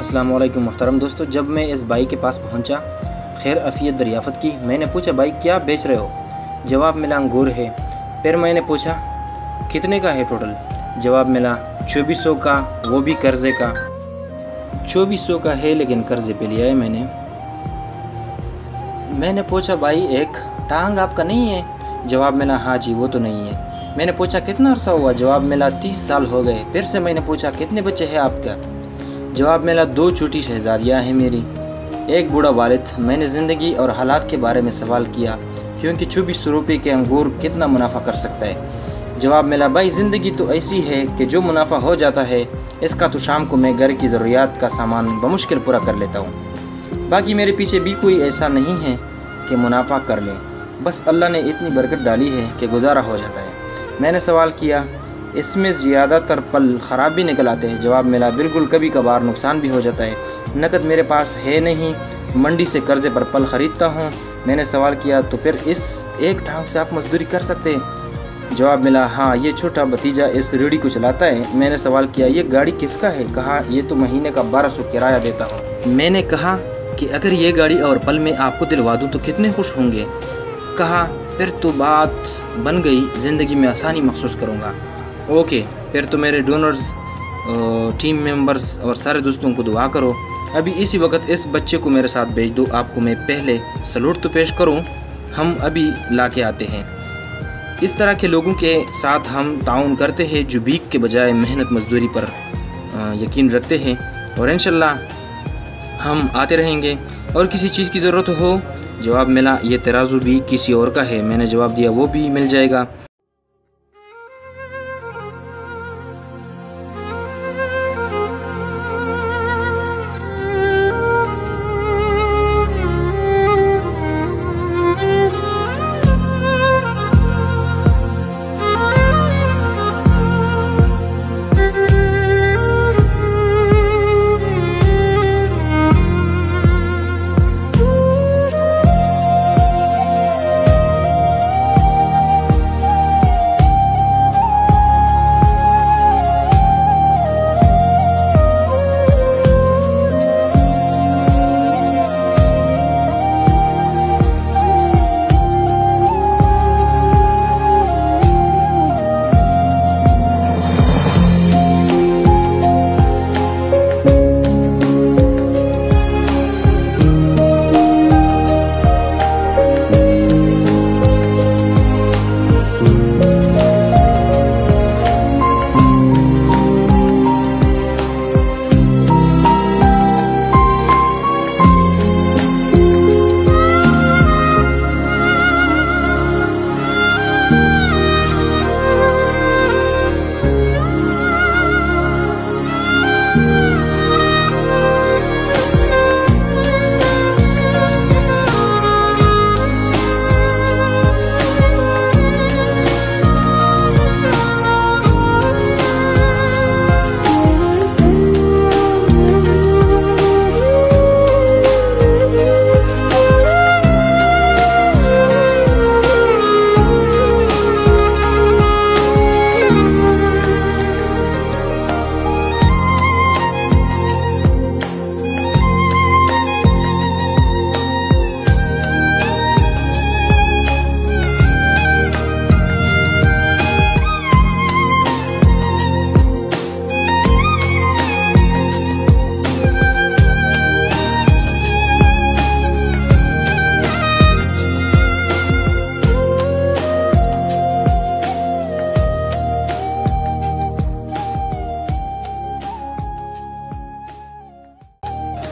अस्सलाम वालेकुम मुहतरम दोस्तों। जब मैं इस भाई के पास पहुंचा, खैर अफ़ियत दरियाफ़त की। मैंने पूछा, भाई क्या बेच रहे हो? जवाब मिला, अंगूर है। फिर मैंने पूछा, कितने का है टोटल? जवाब मिला, 2400 का, वो भी कर्ज़े का। 2400 का है लेकिन कर्ज़े पे लिया है मैंने पूछा, भाई एक टांग आपका नहीं है? जवाब मिला, हाँ जी वो तो नहीं है। मैंने पूछा, कितना अरसा हुआ? जवाब मिला, 30 साल हो गए। फिर से मैंने पूछा, कितने बच्चे हैं आपका? जवाब मिला, 2 छोटी शहजादियाँ हैं मेरी, एक बूढ़ा वालिद। मैंने ज़िंदगी और हालात के बारे में सवाल किया, क्योंकि 2400 रुपये के अंगूर कितना मुनाफा कर सकता है? जवाब मिला, भाई ज़िंदगी तो ऐसी है कि जो मुनाफा हो जाता है इसका तो शाम को मैं घर की ज़रूरियात का सामान बमुश्किल पूरा कर लेता हूँ। बाकी मेरे पीछे भी कोई ऐसा नहीं है कि मुनाफा कर लें, बस अल्लाह ने इतनी बरकत डाली है कि गुजारा हो जाता है। मैंने सवाल किया, इसमें ज़्यादातर पल ख़राब भी निकल आते हैं? जवाब मिला, बिल्कुल, कभी कभार नुकसान भी हो जाता है। नकद मेरे पास है नहीं, मंडी से कर्ज़े पर पल ख़रीदता हूँ। मैंने सवाल किया, तो फिर इस एक टांग से आप मजदूरी कर सकते हैं? जवाब मिला, हाँ ये छोटा भतीजा इस रेडी को चलाता है। मैंने सवाल किया, ये गाड़ी किसका है? कहा, ये तो महीने का 1200 किराया देता हूँ। मैंने कहा कि अगर ये गाड़ी और पल में आपको दिलवा दूँ तो कितने खुश होंगे? कहा, फिर तो बात बन गई, ज़िंदगी में आसानी महसूस करूँगा। ओके, फिर तो मेरे डोनर्स, टीम मेंबर्स और सारे दोस्तों को दुआ करो। अभी इसी वक्त इस बच्चे को मेरे साथ भेज दो। आपको मैं पहले सलूट तो पेश करूं, हम अभी ला के आते हैं। इस तरह के लोगों के साथ हम ताउन करते हैं जो भीख के बजाय मेहनत मजदूरी पर यकीन रखते हैं, और इंशाल्लाह हम आते रहेंगे। और किसी चीज़ की ज़रूरत हो? जवाब मिला, ये तराजू भी किसी और का है। मैंने जवाब दिया, वो भी मिल जाएगा।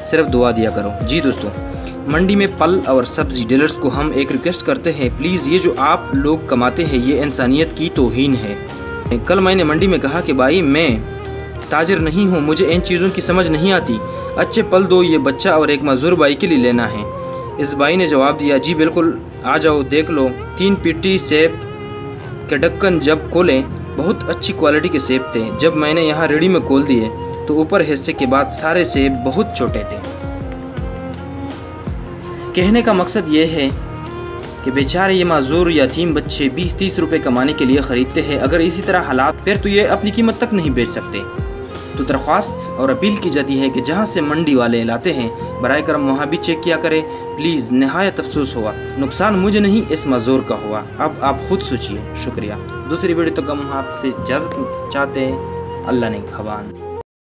सिर्फ दुआ दिया करो। जी दोस्तों, मंडी में फल और सब्ज़ी डीलर्स को हम एक रिक्वेस्ट करते हैं, प्लीज़ ये जो आप लोग कमाते हैं ये इंसानियत की तौहीन है। कल मैंने मंडी में कहा कि भाई मैं ताजिर नहीं हूँ, मुझे इन चीज़ों की समझ नहीं आती, अच्छे पल दो, ये बच्चा और एक मजदूर भाई के लिए लेना है। इस भाई ने जवाब दिया, जी बिल्कुल, आ जाओ देख लो। 3 पेटी सेब के ढक्कन जब खोले, बहुत अच्छी क्वालिटी के सेब थे। जब मैंने यहाँ रेडी में खोल दिए तो ऊपर हिस्से के बाद सारे सेब बहुत छोटे थे। कहने का मकसद ये है कि बेचारे ये माजूर यतीम बच्चे 20-30 रुपए कमाने के लिए ख़रीदते हैं। अगर इसी तरह हालात, फिर तो ये अपनी कीमत तक नहीं बेच सकते। तो दरख्वास्त और अपील की जाती है कि जहाँ से मंडी वाले लाते हैं बराए करम वहाँ भी चेक किया करें प्लीज़। नहायत अफसोस हुआ, नुकसान मुझे नहीं इस मज़दूर का हुआ। अब आप खुद सोचिए। शुक्रिया। दूसरी वीडियो तक हम आपसे इजाज़त चाहते हैं। अल्लाह ने खबान।